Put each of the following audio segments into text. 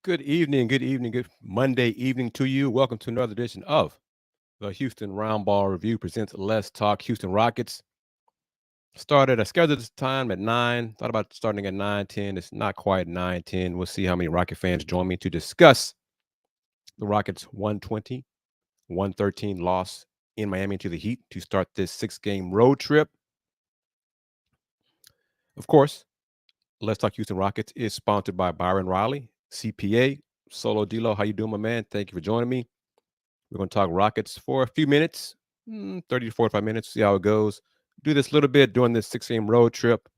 Good evening, good Monday evening to you. Welcome to another edition of the Houston Roundball Review presents Let's Talk Houston Rockets. Started, I scheduled this time at 9. Thought about starting at 9:10. It's not quite 9:10. We'll see how many Rocket fans join me to discuss the Rockets 120-113 loss in Miami to the Heat to start this 6-game road trip. Of course, Let's Talk Houston Rockets is sponsored by Byron Riley, CPA. Solo Dilo, how you doing, my man? Thank you for joining me. We're going to talk Rockets for a few minutes, 30 to 45 minutes, see how it goes. Do this a little bit during this 6-game road trip.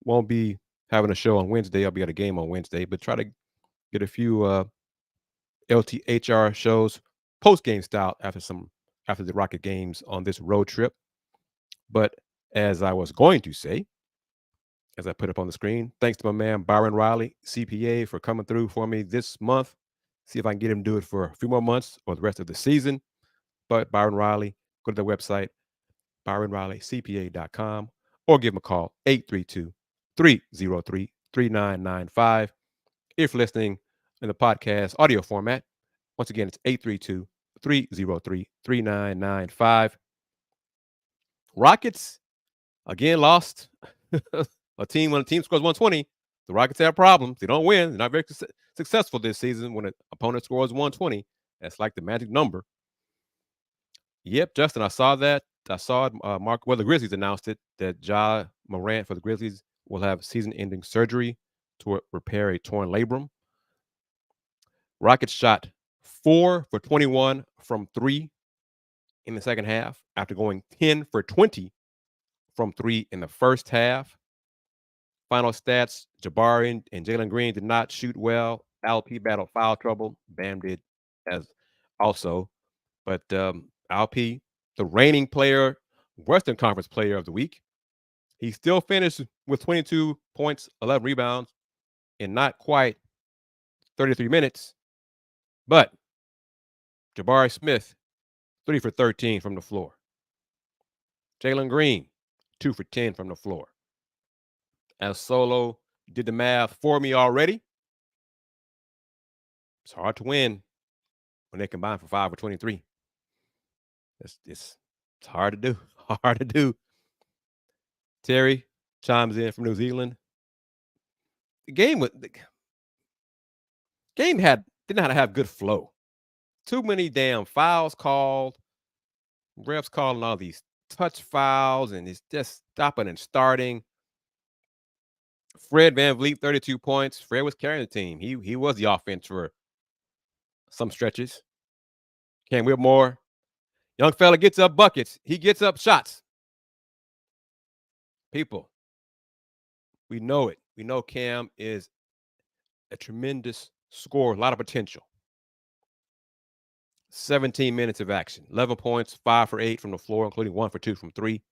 Won't be having a show on Wednesday. I'll be at a game on Wednesday, but try to get a few LTHR shows post-game style after the Rocket games on this road trip. But as I was going to say, as I put up on the screen, thanks to my man Byron Riley, CPA, for coming through for me this month. See if I can get him to do it for a few more months or the rest of the season. But Byron Riley, go to the website, byronrileycpa.com, or give him a call, 832-303-3995. If listening in the podcast audio format, once again, it's 832-303-3995. Rockets, again, lost. When a team scores 120, the Rockets have problems. They don't win. They're not very successful this season when an opponent scores 120. That's like the magic number. Yep, Justin, I saw that. I saw it. The Grizzlies announced it that Ja Morant for the Grizzlies will have season-ending surgery to repair a torn labrum. Rockets shot 4 for 21 from 3 in the second half after going 10 for 20 from 3 in the first half. Final stats, Jabari and Jalen Green did not shoot well. LP battled foul trouble. Bam did as also. But LP, the reigning Western Conference Player of the Week, he still finished with 22 points, 11 rebounds in not quite 33 minutes. But Jabari Smith, 3 for 13 from the floor. Jalen Green, 2 for 10 from the floor. As Solo did the math for me already, it's hard to win when they combine for 5 for 23. It's hard to do. Hard to do. Terry chimes in from New Zealand. The game didn't have good flow. Too many damn fouls called. Refs calling all these touch fouls, and it's just stopping and starting. Fred VanVleet, 32 points. Fred was carrying the team. He was the offense for some stretches. Cam Whitmore, young fella gets up buckets. He gets up shots. People, we know it. We know Cam is a tremendous scorer, a lot of potential. 17 minutes of action, 11 points, 5 for 8 from the floor, including 1 for 2 from 3.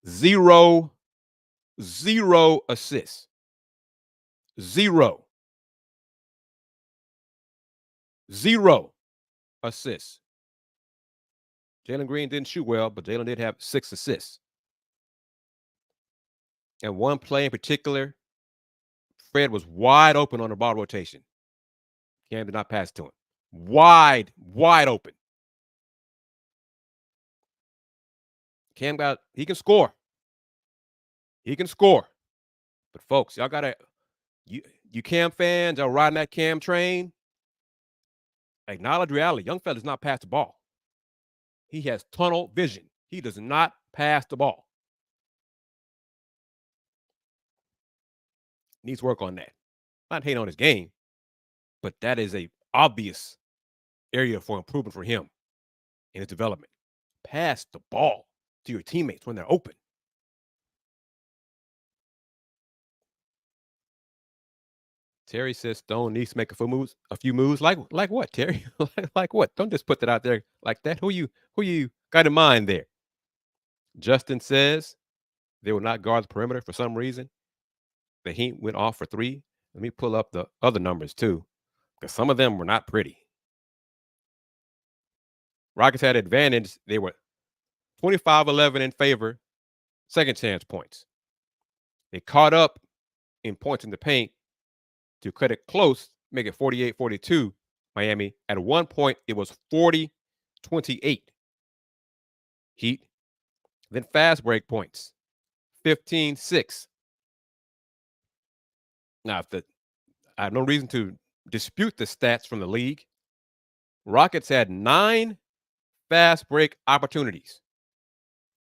Zero assists. Zero assists. Jalen Green didn't shoot well, but Jalen did have 6 assists. And one play in particular, Fred was wide open on the ball rotation. Cam did not pass to him. Wide open. Cam he can score. He can score. But folks, y'all gotta, you Cam fans are riding that Cam train. Acknowledge reality. Young fella does not pass the ball. He has tunnel vision. He does not pass the ball. Needs work on that. Not hating on his game, but that is a obvious area for improvement for him in his development. Pass the ball to your teammates when they're open. Terry says Stone needs to make a few moves. Like what, Terry? like what? Don't just put that out there like that. Who you got in mind there? Justin says they will not guard the perimeter for some reason. The Heat went off for 3. Let me pull up the other numbers too, because some of them were not pretty. Rockets had advantage. They were 25-11 in favor, second chance points. They caught up in points in the paint to cut it close make it 48-42 Miami. At one point, it was 40-28 Heat. Then fast break points, 15-6. Now, I have no reason to dispute the stats from the league. Rockets had 9 fast break opportunities.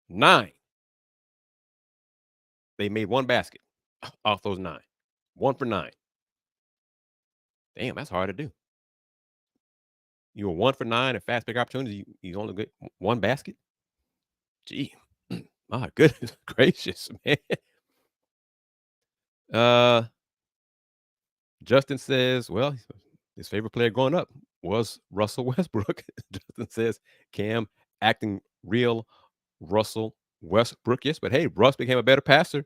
9. They made 1 basket off those 9. 1 for 9. Damn, that's hard to do. You were 1 for 9 at fast break opportunities. You only get 1 basket? Gee, my goodness gracious, man. Uh, Justin says, well, his favorite player growing up was Russell Westbrook. Justin says, Cam acting real Russell Westbrook. Yes, but hey, Russ became a better passer.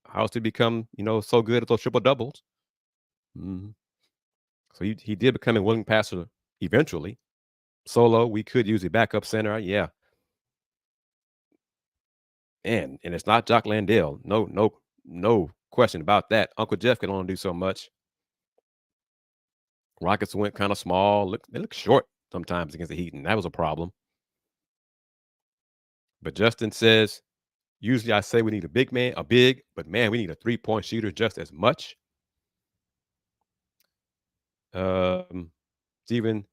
How else did he become, so good at those triple doubles? Mhm. So he did become a willing passer eventually. Solo, we could use a backup center. Yeah. And it's not Jock Landale. No question about that. Uncle Jeff can only do so much. Rockets went kind of small. They look short sometimes against the Heat, and that was a problem. But Justin says, usually I say we need a big, but man, we need a 3-point shooter just as much. Steven,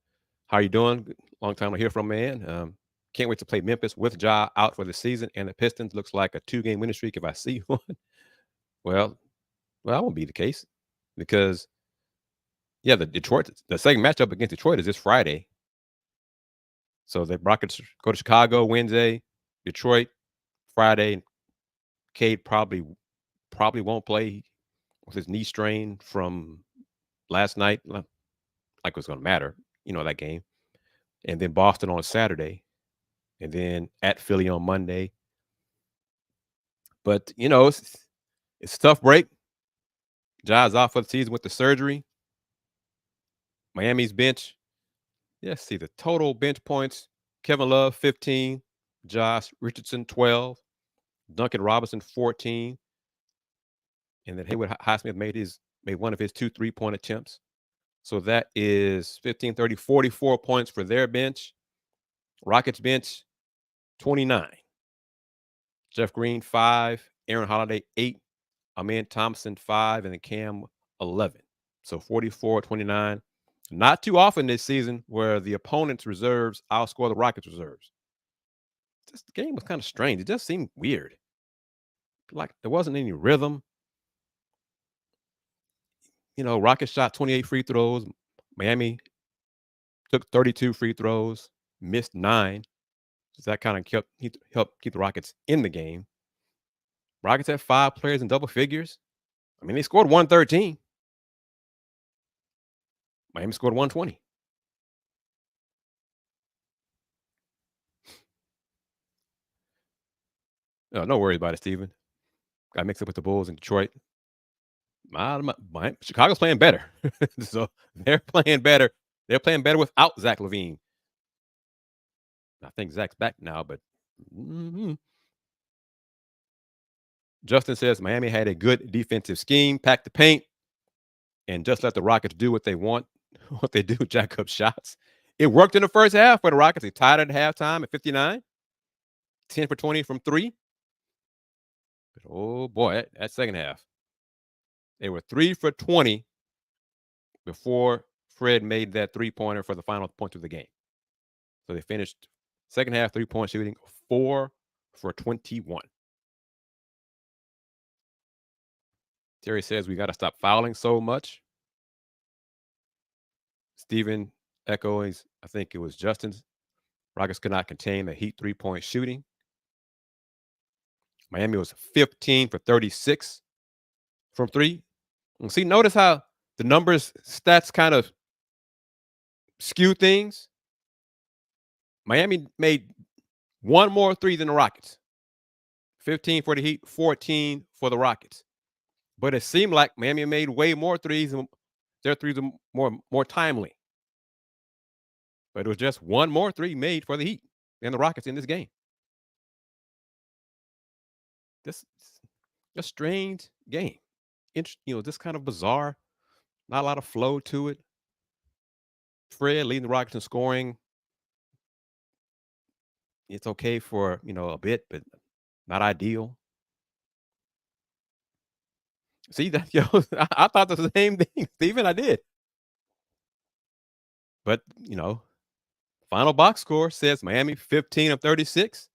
how you doing? Long time to hear from, man. Can't wait to play Memphis with Ja out for the season, and the Pistons looks like a 2-game winning streak if I see one. Well, that won't be the case because, yeah, the second matchup against Detroit is this Friday. So the Rockets go to Chicago Wednesday, Detroit Friday. Cade probably won't play with his knee strain from last night. Like it was going to matter, that game. And then Boston on Saturday, and then at Philly on Monday. But it's a tough break. Ja's off for the season with the surgery. Miami's bench. Let's see the total bench points. Kevin Love 15, Josh Richardson 12, Duncan Robinson 14, and then Haywood Highsmith made one of his 2 3-point attempts. So that is 15, 30, 44 points for their bench. Rockets bench 29. Jeff Green 5, Aaron Holiday 8, Amen Thompson 5, and then Cam 11. So 44, 29. Not too often this season where the opponent's reserves outscore the Rockets reserves. This game was kind of strange. It just seemed weird. Like there wasn't any rhythm. Rockets shot 28 free throws. Miami took 32 free throws, missed 9. So that kind of helped keep the Rockets in the game. Rockets had 5 players in double figures. I mean, they scored 113. Miami scored 120. No worries about it, Steven. Got mixed up with the Bulls in Detroit. Chicago's playing better. So they're playing better. They're playing better without Zach LaVine. I think Zach's back now, but Justin says Miami had a good defensive scheme, packed the paint, and just let the Rockets do what they want, what they do, jack up shots. It worked in the first half for the Rockets. They tied it at halftime at 59, 10 for 20 from 3. But oh boy, that second half. They were 3 for 20 before Fred made that 3-pointer for the final point of the game. So they finished second half 3-point shooting 4 for 21. Terry says we got to stop fouling so much. Steven echoing, I think it was Justin's. Rockets could not contain the Heat 3-point shooting. Miami was 15 for 36 from 3. And see, notice how the numbers, stats kind of skew things. Miami made 1 more 3 than the Rockets. 15 for the Heat, 14 for the Rockets. But it seemed like Miami made way more 3s, and their 3s are more timely. But it was just 1 more 3 made for the Heat and the Rockets in this game. This a strange game. Just kind of bizarre. Not a lot of flow to it. Fred leading the Rockets in scoring. It's okay for, a bit, but not ideal. See that, I thought the same thing, Steven. I did. But, final box score says Miami 15 of 36,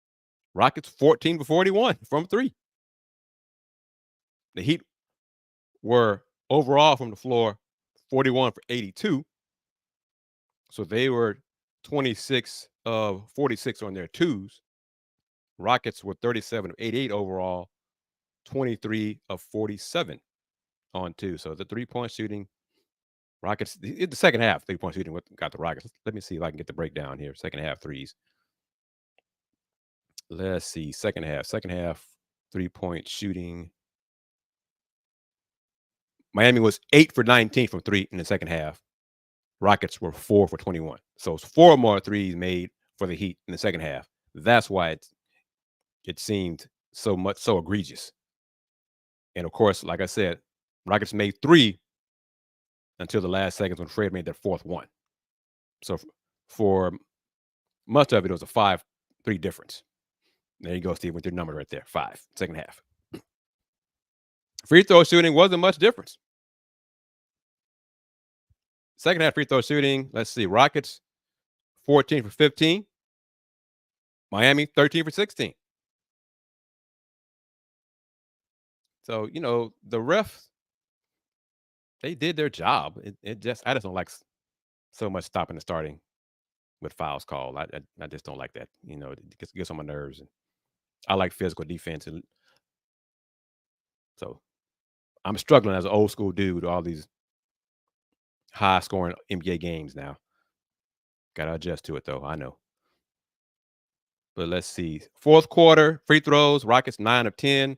Rockets 14 for 41 from three. The Heat were overall from the floor 41 for 82. So they were 26 of 46 on their twos. Rockets were 37 of 88 overall, 23 of 47 on two. So the 3-point shooting, Rockets, the second half 3-point shooting got the Rockets. Let me see if I can get the breakdown here. Second half threes. Let's see. Second half 3-point shooting. Miami was 8 for 19 from three in the second half. Rockets were 4 for 21. So it's 4 more threes made for the Heat in the second half. That's why it seemed so egregious. And of course, like I said, Rockets made 3 until the last seconds when Fred made their fourth one. So for much of it, was a 5-3 difference. There you go, Steve, with your number right there. 5, second half. Free throw shooting wasn't much difference. Second half free throw shooting, let's see, Rockets 14 for 15. Miami 13 for 16. So, the refs, they did their job. I just don't like so much stopping and starting with fouls called. I just don't like that. It gets on my nerves. And I like physical defense. And so I'm struggling as an old school dude with all these high scoring NBA games now. Got to adjust to it, though. I know. But let's see. Fourth quarter, free throws, Rockets 9 of 10.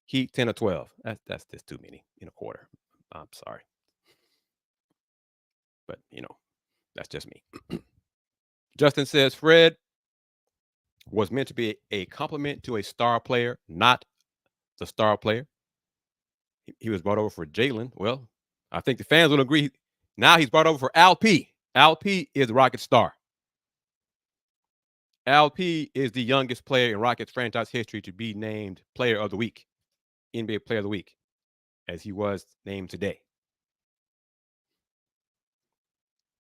Heat 10 of 12. That's just too many in a quarter. I'm sorry. But, that's just me. Justin says Fred was meant to be a compliment to a star player, not the star player. He was brought over for Jalen. Well, I think the fans will agree. Now he's brought over for Al P. Al P is the Rockets star. Al P is the youngest player in Rockets franchise history to be named Player of the Week, NBA Player of the Week, as he was named today.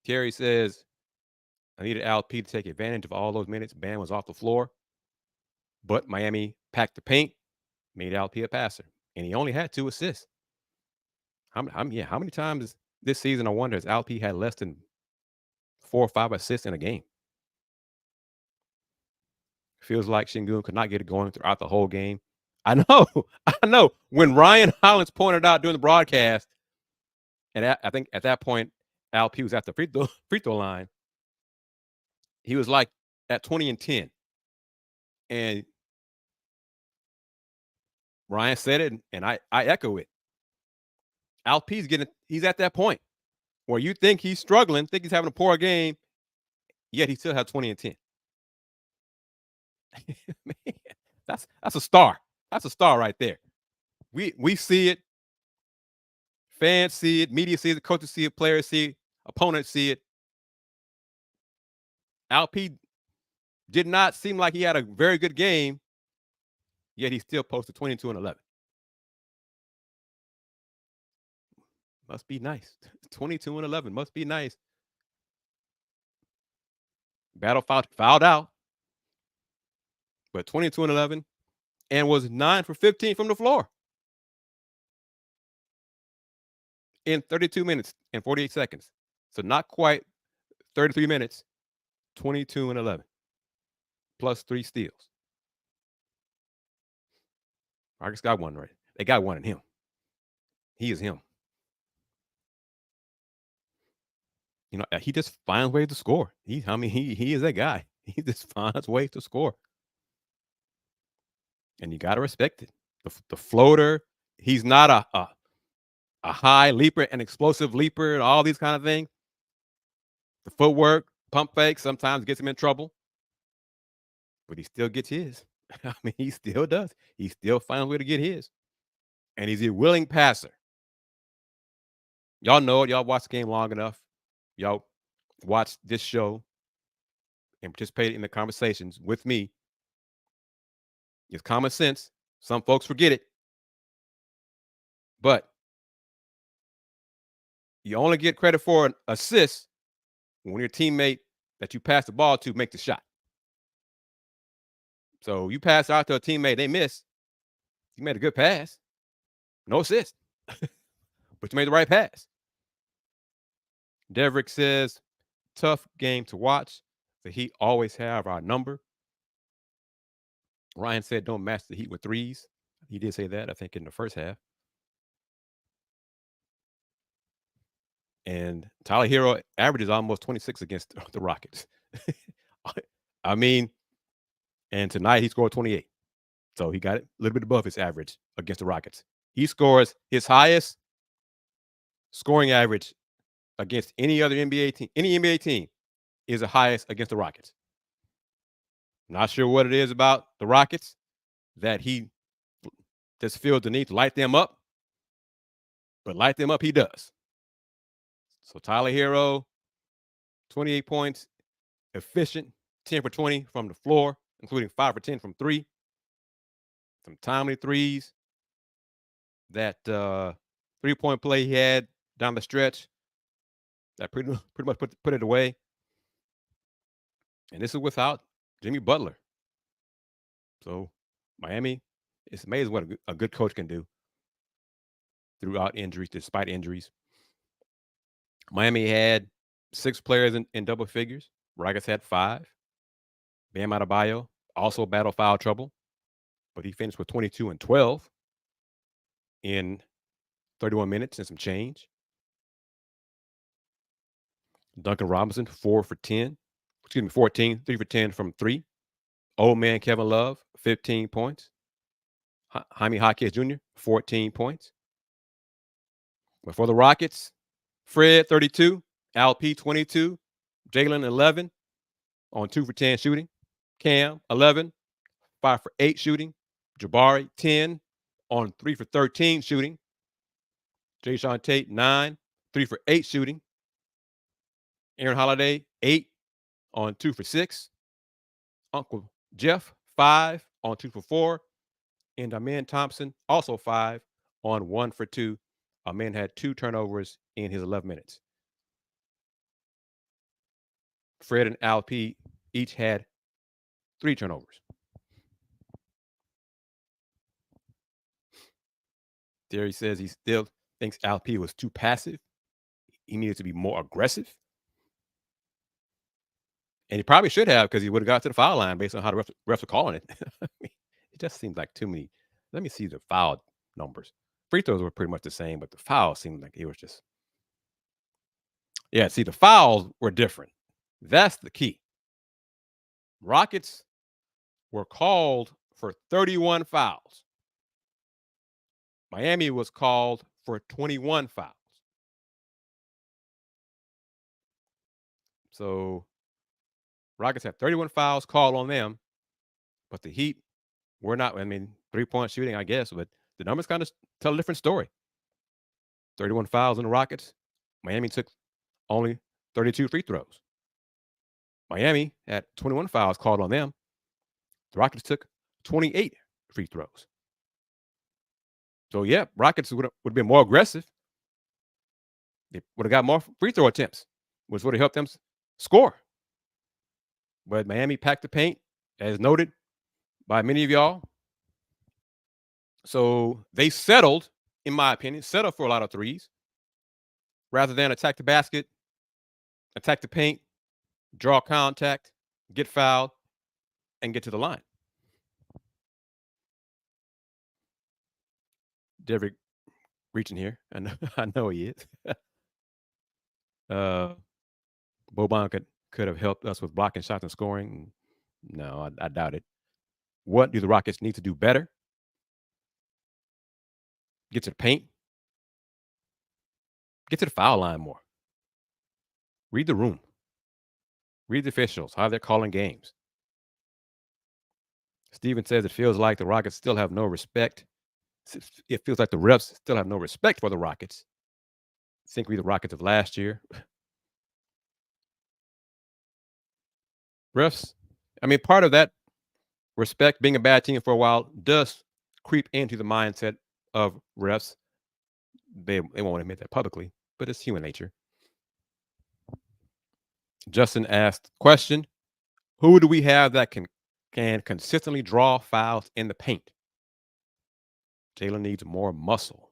Terry says, I needed Al P to take advantage of all those minutes. Bam was off the floor, but Miami packed the paint, made Al P a passer, and he only had 2 assists. How many times this season, I wonder, has Al P had less than 4 or 5 assists in a game? Feels like Şengün could not get it going throughout the whole game. I know. I know. When Ryan Hollins pointed out during the broadcast, and I think at that point, Al P was at the free throw line. He was like at 20 and 10. And Ryan said it, and I echo it. Al P's he's at that point where you think he's struggling, think he's having a poor game, yet he still has 20 and 10. Man, that's a star. That's a star right there. We see it. Fans see it. Media see it. Coaches see it. Players see it. Opponents see it. Al P did not seem like he had a very good game, yet he still posted 22 and 11. Must be nice. 22 and 11 must be nice. Battle fouled out, but 22 and 11, and was 9 for 15 from the floor in 32 minutes and 48 seconds. So not quite 33 minutes, 22 and 11, plus 3 steals. Rockets got one right. They got one in him. He is him. He just finds ways to score. He is that guy. He just finds ways to score. And you got to respect it. The floater, he's not a high leaper, an explosive leaper, and all these kind of things. The footwork, pump fake, sometimes gets him in trouble. But he still gets his. I mean, he still does. He still finds a way to get his. And he's a willing passer. Y'all know it. Y'all watch the game long enough. Y'all watch this show and participate in the conversations with me. It's common sense. Some folks forget it, but you only get credit for an assist when your teammate that you pass the ball to make the shot. So you pass out to a teammate, they miss. You made a good pass, no assist, but you made the right pass. Deverick says, tough game to watch. The Heat always have our number. Ryan said, don't match the Heat with threes. He did say that, I think, in the first half. And Tyler Hero averages almost 26 against the Rockets. I mean, and tonight he scored 28. So he got it a little bit above his average against the Rockets. He scores his highest scoring average against any other NBA team. Any NBA team is the highest against the Rockets. Not sure what it is about the Rockets that he just feels the need to light them up, but light them up he does. So Tyler Hero, 28 points, efficient, 10 for 20 from the floor, including 5 for 10 from three. Some timely threes. That 3-point play he had down the stretch that pretty much put it away. And this is without Jimmy Butler. So Miami, it's amazing what a good coach can do throughout injuries, despite injuries. Miami had 6 players in double figures. Rockets had 5. Bam Adebayo also battled foul trouble, but he finished with 22 and 12 in 31 minutes and some change. Duncan Robinson, 4 for 10. 14, 3 for 10 from 3. Old man Kevin Love, 15 points. Jaime Jaquez Jr., 14 points. But for the Rockets, Fred, 32. Alp, 22. Jalen, 11 on 2 for 10 shooting. Cam, 11, 5 for 8 shooting. Jabari, 10 on 3 for 13 shooting. Jayshawn Tate, 9, 3 for 8 shooting. Aaron Holiday, 8 on 2 for 6. Uncle Jeff, 5 on 2 for 4. And Amen Thompson, also 5 on 1 for 2. Amen had 2 turnovers in his 11 minutes. Fred and Alp each had 3 turnovers. Terry says he still thinks Alp was too passive. He needed to be more aggressive. And he probably should have, because he would have got to the foul line based on how the refs are calling it. It just seems like too many. Let me see the foul numbers. Free throws were pretty much the same, but the fouls seemed like it was just. Yeah, see, the fouls were different. That's the key. Rockets were called for 31 fouls. Miami was called for 21 fouls. So Rockets had 31 fouls called on them, but the Heat were not. I mean, 3-point shooting, I guess, but the numbers kind of tell a different story. 31 fouls in the Rockets. Miami took only 32 free throws. Miami had 21 fouls called on them. The Rockets took 28 free throws. So, yeah, Rockets would have been more aggressive. They would have got more free throw attempts, which would have helped them score. But Miami packed the paint, as noted by many of y'all. So they settled, in my opinion, for a lot of threes rather than attack the basket, attack the paint, draw contact, get fouled, and get to the line. Derrick reaching here. I know he is. Boban could have helped us with blocking shots and scoring. No, I doubt it. What do the Rockets need to do better? Get to the paint. Get to the foul line more. Read the room. Read the officials, how they're calling games. Steven says it feels like the Rockets still have no respect. It feels like the refs still have no respect for the Rockets. think we the Rockets of last year. Refs, I mean, part of that respect, being a bad team for a while, does creep into the mindset of refs. They won't admit that publicly, but it's human nature. Justin asked, question, who do we have that can consistently draw fouls in the paint? Jalen needs more muscle.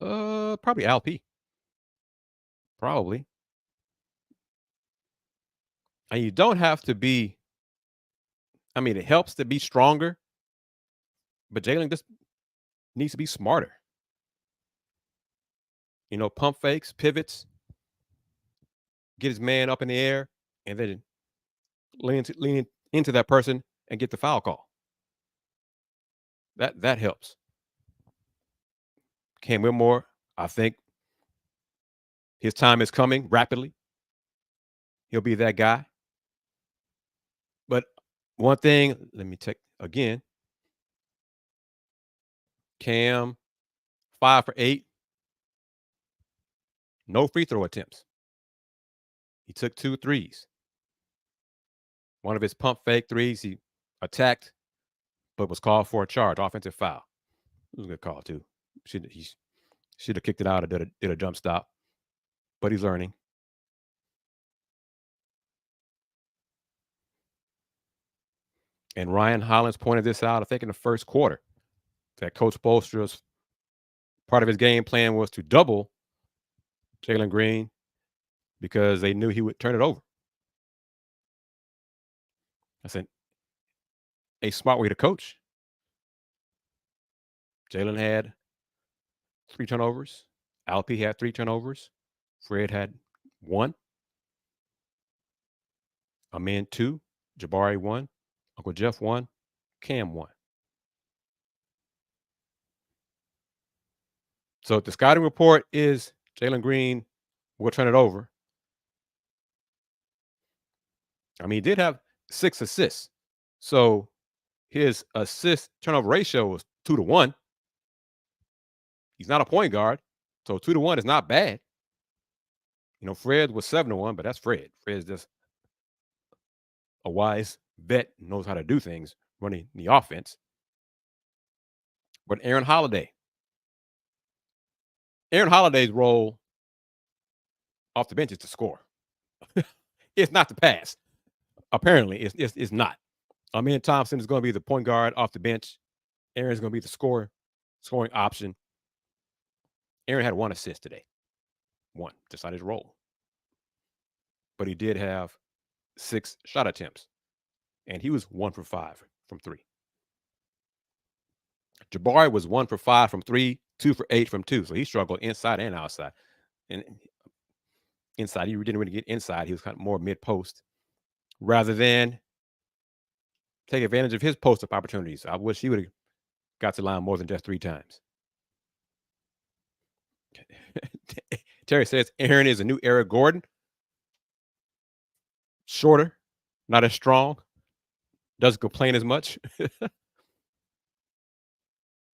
Probably LP. Probably. And you don't have to be. I mean, it helps to be stronger, but Jalen just needs to be smarter. Pump fakes, pivots, get his man up in the air, and then lean into that person and get the foul call. That helps. Cam Whitmore, I think his time is coming rapidly. He'll be that guy. But one thing, let me check again. Cam, 5 for 8. No free throw attempts. He took 2 threes. One of his pump fake threes, he attacked, but was called for a charge, offensive foul. It was a good call, too. He should have kicked it out or did a jump stop. But he's learning. And Ryan Hollins pointed this out, I think, in the first quarter, that Coach Spoelstra's part of his game plan was to double Jalen Green because they knew he would turn it over. That's a smart way to coach. Jalen had 3 turnovers. Alpi had 3 turnovers. Fred had 1. Amin 2. Jabari 1. Uncle Jeff 1. Cam 1. So the scouting report is Jalen Green will turn it over. I mean, he did have 6 assists. So his assist turnover ratio was 2-1. He's not a point guard. So 2-1 is not bad. Fred was 7-1, but that's Fred. Fred's just a wise vet, knows how to do things running the offense. But Aaron Holiday's role off the bench is to score. It's not to pass. Apparently, it's not. Amin Thompson is going to be the point guard off the bench. Aaron's going to be the scoring option. Aaron had 1 assist today. 1, just not his role. But he did have 6 shot attempts. And he was 1 for 5 from 3. Jabari was 1 for 5 from 3, 2 for 8 from 2. So he struggled inside and outside. And inside, he didn't really get inside. He was kind of more mid-post rather than take advantage of his post-up opportunities. I wish he would have got to the line more than just 3 times. Terry says Aaron is a new Eric Gordon. Shorter, not as strong, doesn't complain as much.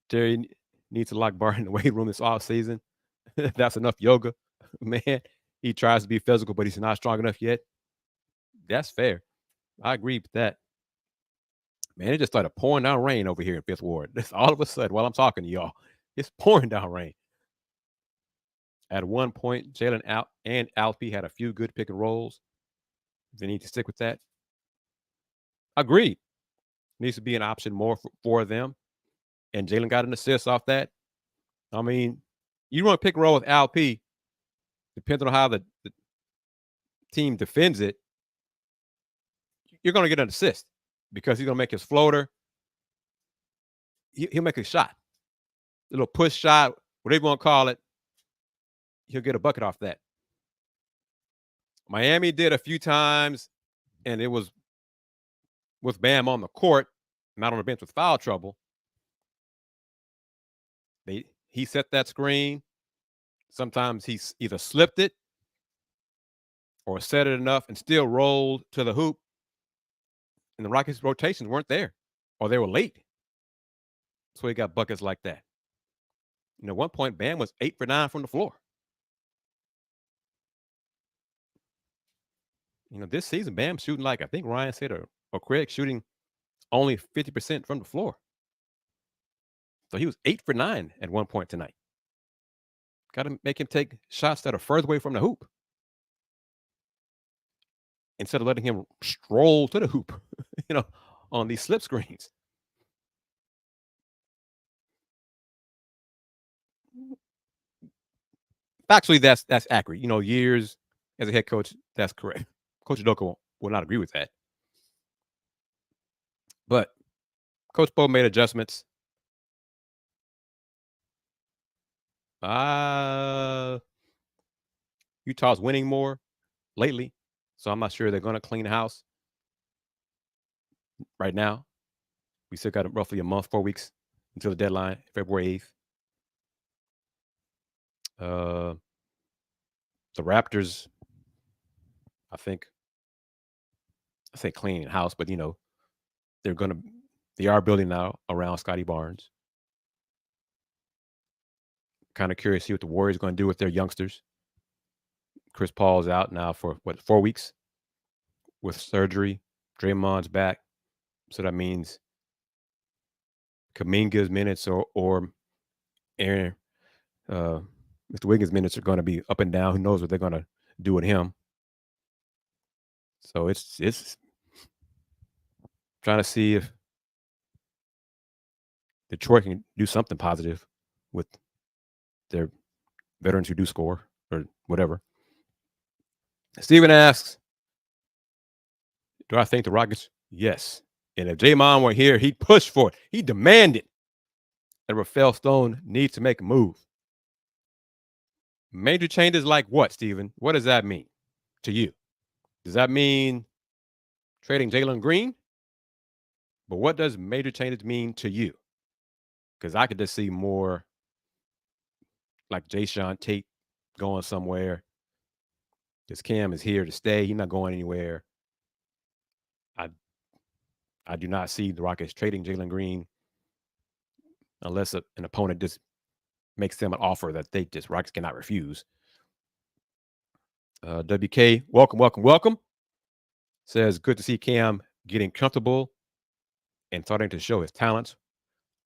Terry needs to lock Bar in the weight room this off season. That's enough yoga. Man, he tries to be physical, but he's not strong enough yet. That's fair. I agree with that. Man, it just started pouring down rain over here in Fifth Ward. This all of a sudden, while I'm talking to y'all, it's pouring down rain. At one point, Jalen and Alfie had a few good pick and rolls. They need to stick with that. Agreed. Needs to be an option more for them. And Jalen got an assist off that. I mean, you want to pick and roll with Alp, depending on how the team defends it, you're going to get an assist because he's going to make his floater. He'll make a shot, a little push shot, whatever you want to call it. He'll get a bucket off that. Miami did a few times, and it was with Bam on the court, not on the bench with foul trouble. He set that screen. Sometimes he either slipped it or set it enough and still rolled to the hoop. And the Rockets' rotations weren't there, or they were late. So he got buckets like that. At one point, Bam was 8 for 9 from the floor. This season, Bam shooting like I think Ryan said or Craig shooting only 50% from the floor. So he was 8 for 9 at one point tonight. Got to make him take shots that are further away from the hoop instead of letting him stroll to the hoop, on these slip screens. Actually, that's accurate. Years as a head coach, that's correct. Coach Udoka will not agree with that. But Coach Bo made adjustments. Utah's winning more lately, so I'm not sure they're going to clean the house right now. We still got roughly a month, 4 weeks until the deadline, February 8th. The Raptors, I say cleaning the house, but they are building now around Scotty Barnes. Kind of curious to see what the Warriors are going to do with their youngsters. Chris Paul's out now for 4 weeks with surgery. Draymond's back, so that means Kuminga's minutes or Aaron, Mr. Wiggins' minutes are going to be up and down. Who knows what they're going to do with him? So it's trying to see if Detroit can do something positive with their veterans who do score or whatever. Steven asks, do I think the Rockets? Yes. And if Draymond were here, he'd push for it. He demanded that Rafael Stone needs to make a move. Major changes like what, Steven? What does that mean to you? Does that mean trading Jalen Green? But what does major changes mean to you? Because I could just see more like Jayshawn Tate going somewhere. This Cam is here to stay. He's not going anywhere. I do not see the Rockets trading Jalen Green unless an opponent just makes them an offer that Rockets cannot refuse. WK, welcome. Says, good to see Cam getting comfortable and starting to show his talents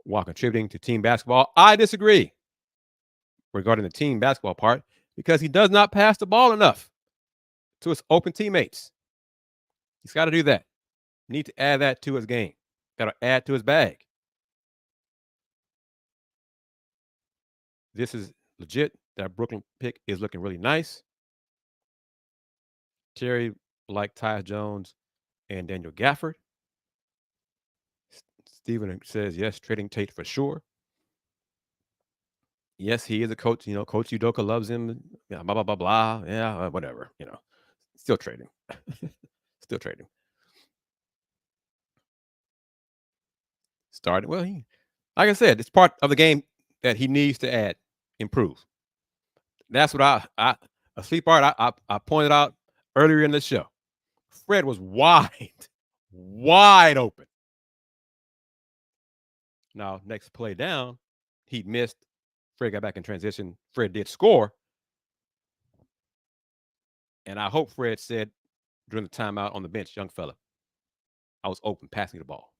while contributing to team basketball. I disagree regarding the team basketball part because he does not pass the ball enough to his open teammates. He's got to do that. Need to add that to his game. Got to add to his bag. This is legit. That Brooklyn pick is looking really nice. Terry like Tyus Jones and Daniel Gafford. Steven says, yes, trading Tate for sure. Yes, he is a coach. Coach Udoka loves him. Yeah, blah, blah, blah, blah. Yeah, whatever. Still trading. Still trading. Started. Well, like I said, it's part of the game that he needs to improve. That's what a sleep art I pointed out earlier in the show. Fred was wide open. Now, next play down, he missed. Fred got back in transition. Fred did score. And I hope Fred said during the timeout on the bench, young fella, I was open, pass me the ball.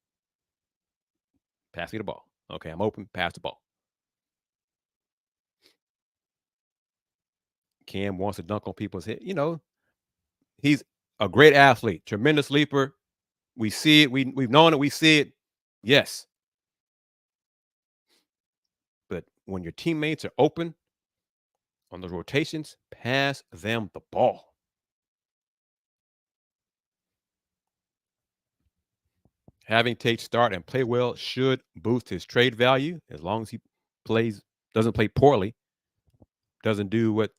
Pass me the ball. Okay, I'm open, pass the ball. Cam wants to dunk on people's head. He's a great athlete, tremendous leaper. We see it. We've known it. We see it. Yes. But when your teammates are open on the rotations, pass them the ball. Having Tate start and play well should boost his trade value as long as he doesn't play poorly, doesn't do what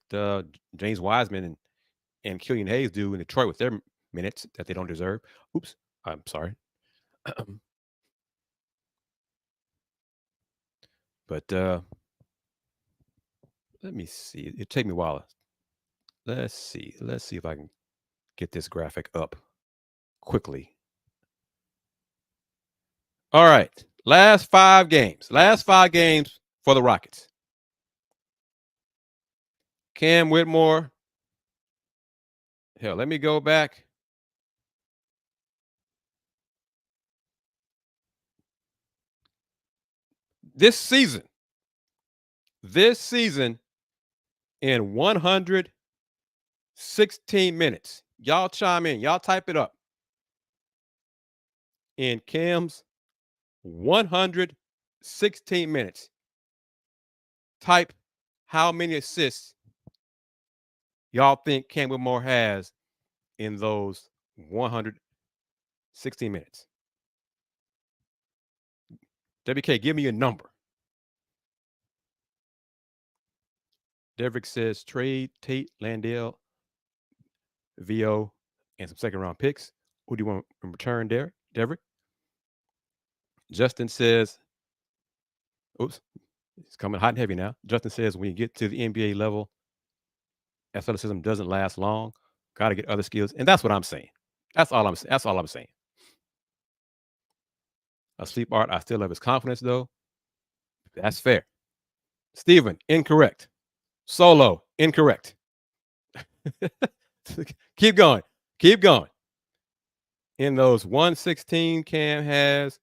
James Wiseman and Killian Hayes do in Detroit with their minutes that they don't deserve. Oops, I'm sorry. But let me see. It'll take me a while. Let's see if I can get this graphic up quickly. All right. Last five games for the Rockets. Cam Whitmore. Hell, let me go back. This season, in 116 minutes, y'all chime in, y'all type it up. In Cam's 116 minutes, type how many assists y'all think Cam Whitmore has in those 116 minutes. WK, give me a number. Deverick says trade Tate, Landale, VO, and some second round picks. Who do you want in return, Deverick? Justin says, oops, it's coming hot and heavy now. Justin says when you get to the NBA level, athleticism doesn't last long. Got to get other skills. And that's what I'm saying. That's all I'm saying. Asleep Art, I still love his confidence, though. That's fair. Steven, incorrect. Solo, incorrect. Keep going. Keep going. In those 116, Cam has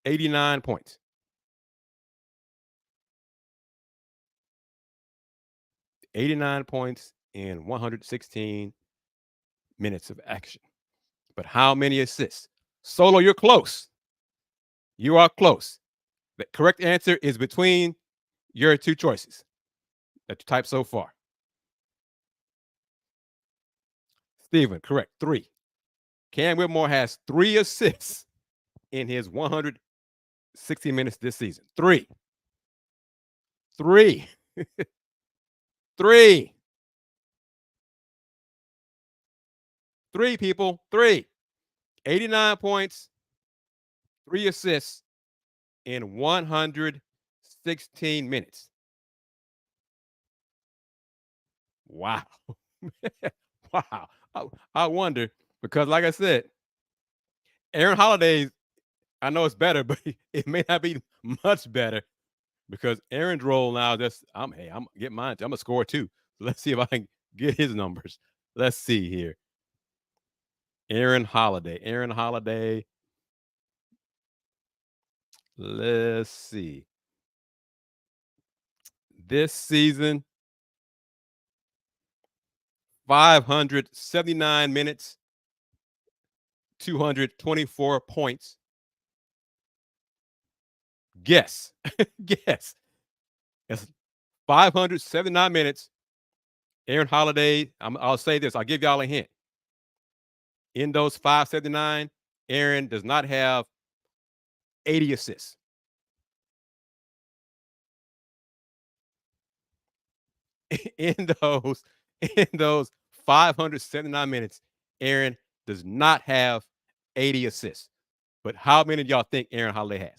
89 points. 89 points in 116 minutes of action. But how many assists? Solo, you're close. You are close. The correct answer is between your two choices that you typed so far. Steven, correct. 3. Cam Whitmore has 3 assists in his 160 minutes this season. 3. 3. 3. 3 people. 3. 89 points, 3 assists in 116 minutes. Wow. Wow. I wonder because, like I said, Aaron Holiday, I know it's better, but it may not be much better because Aaron's role now I'm getting mine. I'm a score too. So let's see if I can get his numbers. Let's see here. Aaron Holiday. Let's see. This season, 579 minutes, 224 points. Guess. Guess. It's 579 minutes. Aaron Holiday, I'll say this. I'll give y'all a hint. In those 579, Aaron does not have 80 assists. In those 579 minutes, Aaron does not have 80 assists. But how many of y'all think Aaron Holiday has?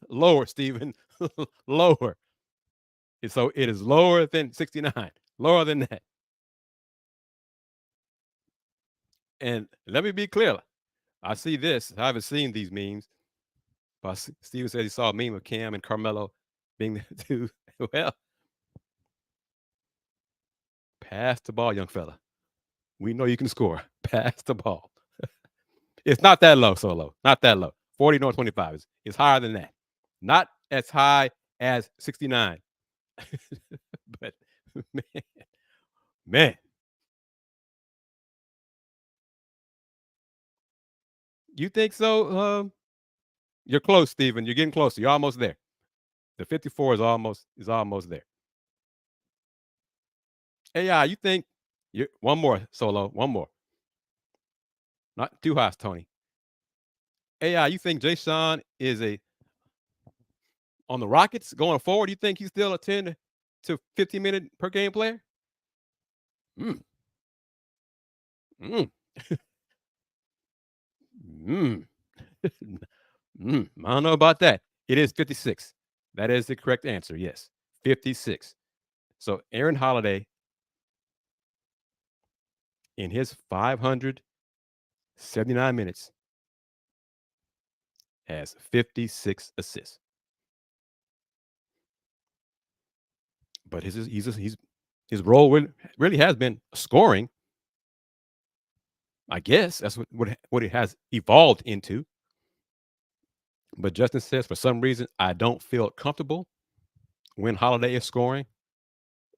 Lower, Steven. Lower. So it is lower than 69. Lower than that. And let me be clear. I see this. I haven't seen these memes. But Steven said he saw a meme of Cam and Carmelo being the two. Well, pass the ball, young fella. We know you can score. Pass the ball. It's not that low, Solo. Not that low. 40 nor 25. It's higher than that. Not as high as 69. But man. You think so? You're close, Steven. You're getting closer. You're almost there. The 54 is almost there. AI, you think one more, Solo, one more. Not too high, Tony. AI, you think Jay Sean is on the Rockets going forward? You think he's still a 10 to 15-minute per game player? Mm. Mm. Mm. I don't know about that. It is 56. That is the correct answer. Yes, 56. So Aaron Holiday, in his 579 minutes, has 56 assists. But his role really has been scoring. I guess that's what it has evolved into. But Justin says for some reason I don't feel comfortable when Holiday is scoring.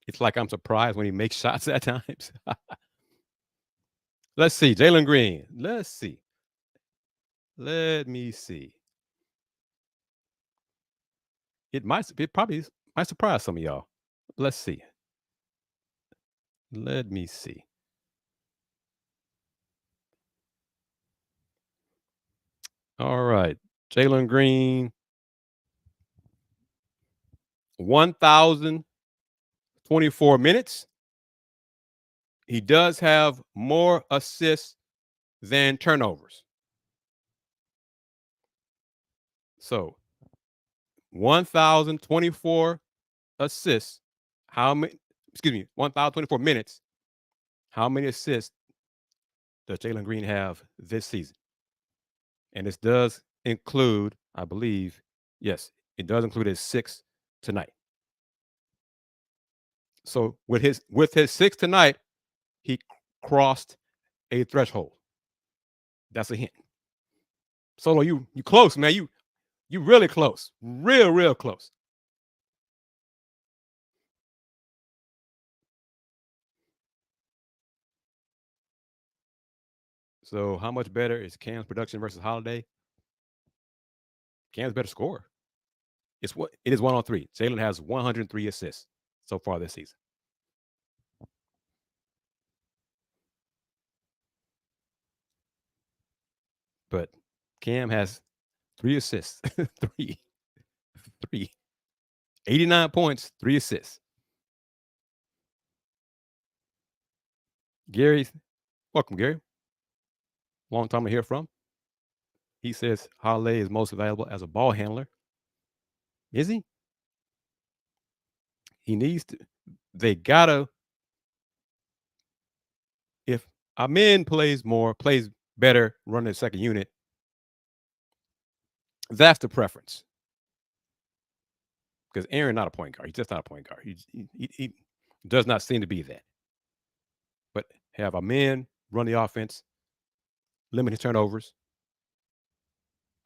It's like I'm surprised when he makes shots at times. Let's see, Jalen Green. Let's see. Let me see. It probably might surprise some of y'all. Let's see. Let me see. All right. Jalen Green, 1,024 minutes. He does have more assists than turnovers. So 1,024 assists. How many? Excuse me, 1,024 minutes. How many assists does Jalen Green have this season? And this does include, I believe, yes, it does include his 6 tonight. So with his 6 tonight, he crossed a threshold. That's a hint. Solo, you close, man. You really close. Real close. So how much better is Cam's production versus Holiday? Cam's better scorer. It is 103. Jalen has 103 assists so far this season. But Cam has 3 assists. three. 89 points, 3 assists. Gary, welcome, Gary. Long time to hear from. He says Holiday is most valuable as a ball handler. Is he? He needs to. They gotta. If Amin plays better, running the second unit, that's the preference. Because Aaron not a point guard. He's just not a point guard. He does not seem to be that. But have Amin run the offense, limit his turnovers.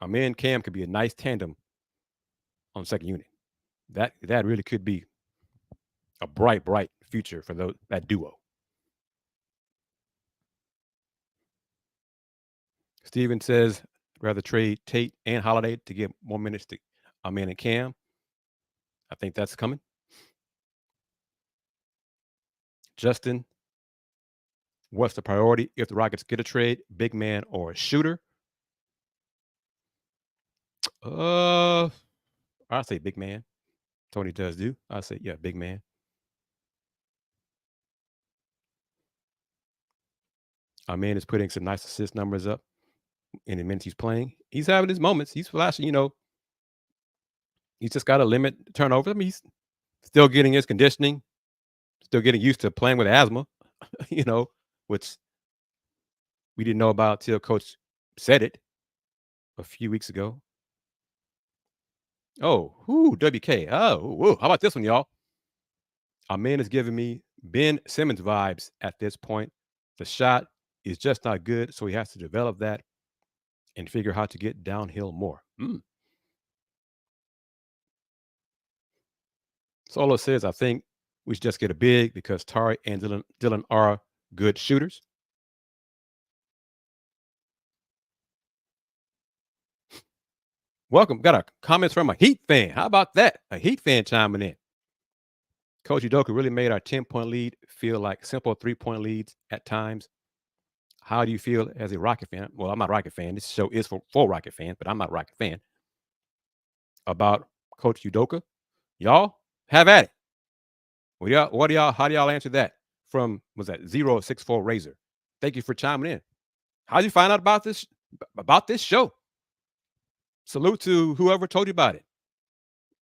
Amin Cam could be a nice tandem on the second unit. That really could be a bright future for that duo. Steven says rather trade Tate and Holiday to get more minutes to Amin and Cam. I think that's coming. Justin, what's the priority if the Rockets get a trade? Big man or a shooter? I say big man. Tony does do. I say, yeah, big man. Amin is putting some nice assist numbers up in the minutes he's playing. He's having his moments. He's flashing, He's just got to limit turnover. I mean, he's still getting his conditioning, still getting used to playing with asthma, which we didn't know about till Coach said it a few weeks ago. Oh, WK. Oh, how about this one, y'all? Amin is giving me Ben Simmons vibes at this point. The shot is just not good, so he has to develop that and figure how to get downhill more. Solo says, I think we should just get a big because Tari and Dylan are good shooters. Welcome. Got a comments from a Heat fan. How about that? A Heat fan chiming in. Coach Udoka really made our 10-point lead feel like simple 3-point leads at times. How do you feel as a Rocket fan? Well, I'm not a Rocket fan. This show is for Rocket fans, but I'm not a Rocket fan. About Coach Udoka. Y'all have at it. How do y'all answer that? From, was that 064 Razor? Thank you for chiming in. How did you find out about this show? Salute to whoever told you about it.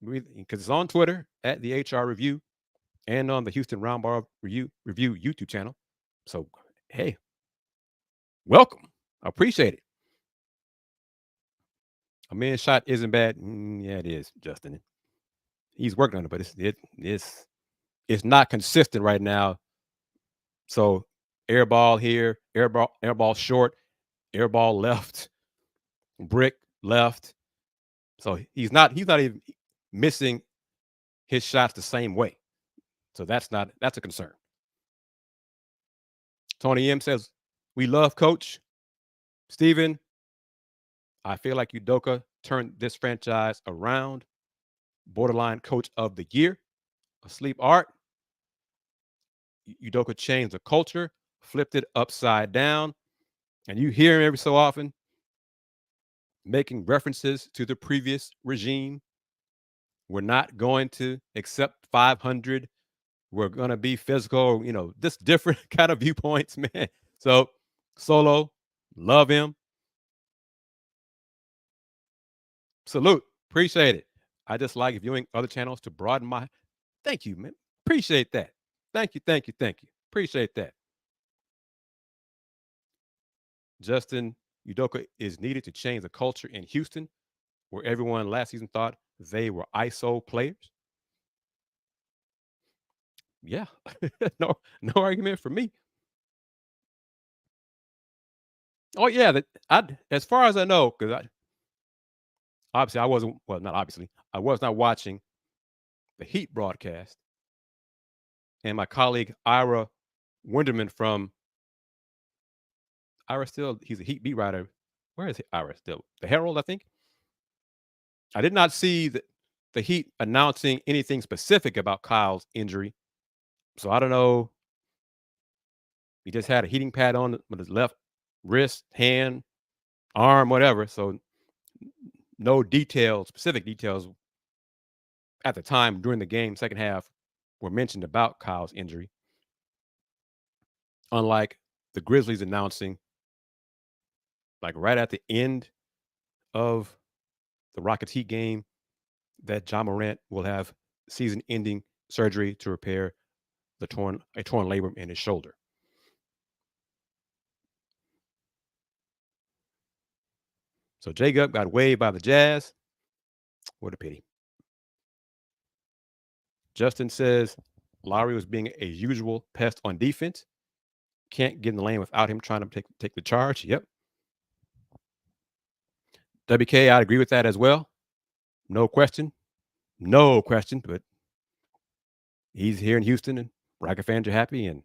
Because it's on Twitter at the HR Review and on the Houston Roundball Review YouTube channel. So, hey, welcome. I appreciate it. A man's shot isn't bad. Yeah, it is, Justin. He's working on it, but it's not consistent right now. So air ball here, air ball short, air ball left, brick left. So he's not even missing his shots the same way. So that's a concern. Tony M says, "We love Coach Steven. I feel like Udoka turned this franchise around. Borderline Coach of the Year. Asleep Art. Udoka changed the culture, flipped it upside down, and you hear him every so often making references to the previous regime. We're not going to accept 500. We're going to be physical, just different kind of viewpoints, man. So, Solo, love him. Salute. Appreciate it. I just like viewing other channels to broaden my. Thank you, man. Appreciate that. Thank you, thank you, thank you. Appreciate that. Justin, Udoka is needed to change the culture in Houston, where everyone last season thought they were ISO players. Yeah, no argument for me. Oh yeah, as far as I know, because obviously I wasn't. Well, not obviously, I was not watching the Heat broadcast, and my colleague Ira Winderman from Ira still he's a Heat beat writer. Where is Ira still? The Herald, I think. I did not see the Heat announcing anything specific about Kyle's injury, so I don't know. He just had a heating pad on with his left wrist, hand, arm, whatever. So no details, specific details at the time during the game, second half, were mentioned about Kyle's injury. Unlike the Grizzlies announcing, like right at the end of the Rockets Heat game, that John Morant will have season-ending surgery to repair a torn labrum in his shoulder. So Jacob got waived by the Jazz. What a pity. Justin says Lowry was being a usual pest on defense. Can't get in the lane without him trying to take the charge. Yep. WK, I'd agree with that as well. No question. No question. But he's here in Houston, and Rocket fans are happy, and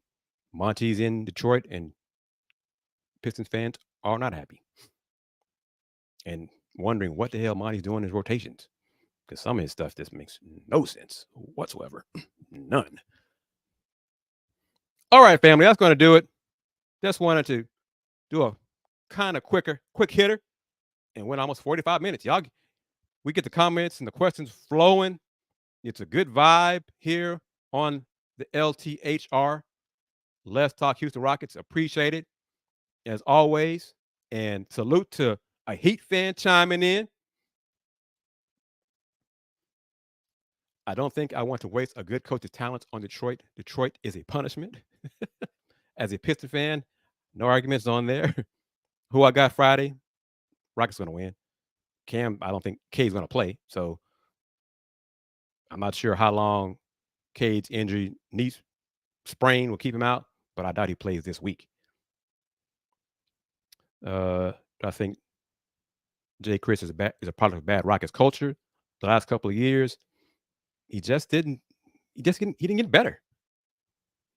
Monty's in Detroit, and Pistons fans are not happy. And wondering what the hell Monty's doing in his rotations. Because some of his stuff just makes no sense whatsoever. None. All right, family, that's going to do it. Just wanted to do a kind of quick hitter, and went almost 45 minutes. Y'all, we get the comments and the questions flowing. It's a good vibe here on the LTHR. Let's Talk Houston Rockets. Appreciate it as always. And salute to a Heat fan chiming in. I don't think I want to waste a good coach's talents on Detroit. Detroit is a punishment. As a Piston fan, no arguments on there. Who I got Friday? Rockets going to win. Cam, I don't think K's going to play. So I'm not sure how long Cade's injury, knee sprain, will keep him out, but I doubt he plays this week. I think Jay Kris is a product of bad Rockets culture. The last couple of years, he didn't get better.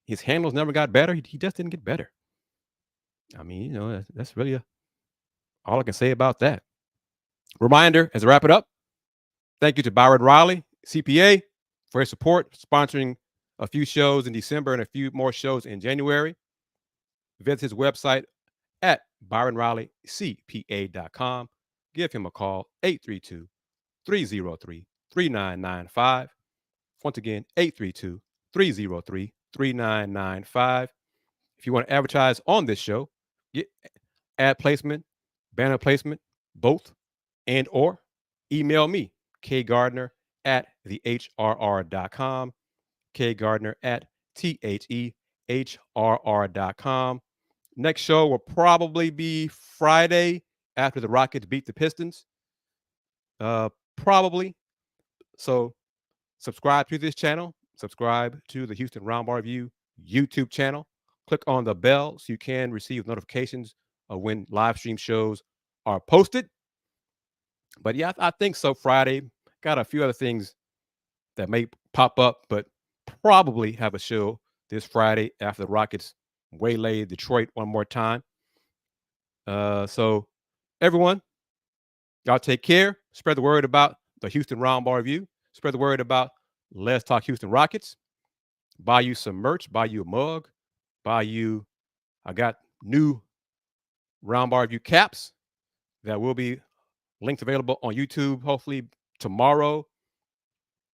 His handles never got better. He just didn't get better. I mean, that's really all I can say about that. Reminder, as I wrap it up, thank you to Byron Riley, CPA, for his support, sponsoring a few shows in December and a few more shows in January. Visit his website at ByronRileyCPA.com. Give him a call, 832-303-3995. Once again, 832-303-3995. If you want to advertise on this show, get ad placement, banner placement, both, and or email me, kgardner@thehrr.com, kgardner@thehrr.com. Next show will probably be Friday after the Rockets beat the Pistons. Probably. So subscribe to this channel. Subscribe to the Houston Roundball Review YouTube channel. Click on the bell so you can receive notifications of when live stream shows are posted. But yeah, I think so. Friday, got a few other things that may pop up, but probably have a show this Friday after the Rockets waylay Detroit one more time. So everyone, y'all take care. Spread the word about the Houston Roundball Review. Spread the word about Let's Talk Houston Rockets. Buy you some merch. Buy you a mug. I got new Roundball Review caps that will be linked available on YouTube hopefully tomorrow,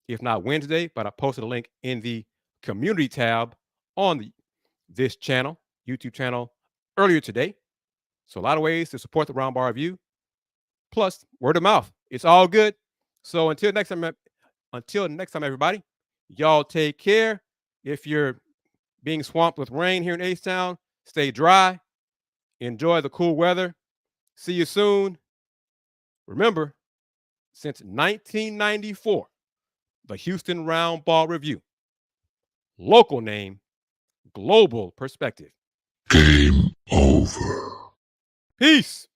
if not Wednesday. But I posted a link in the community tab on this channel, YouTube channel, earlier today. So a lot of ways to support the Roundball Review. Plus word of mouth. It's all good. So until next time, everybody, y'all take care. If you're being swamped with rain here in H-Town, stay dry. Enjoy the cool weather. See you soon. Remember, since 1994, the Houston Roundball Review. Local name, global perspective. Game over. Peace.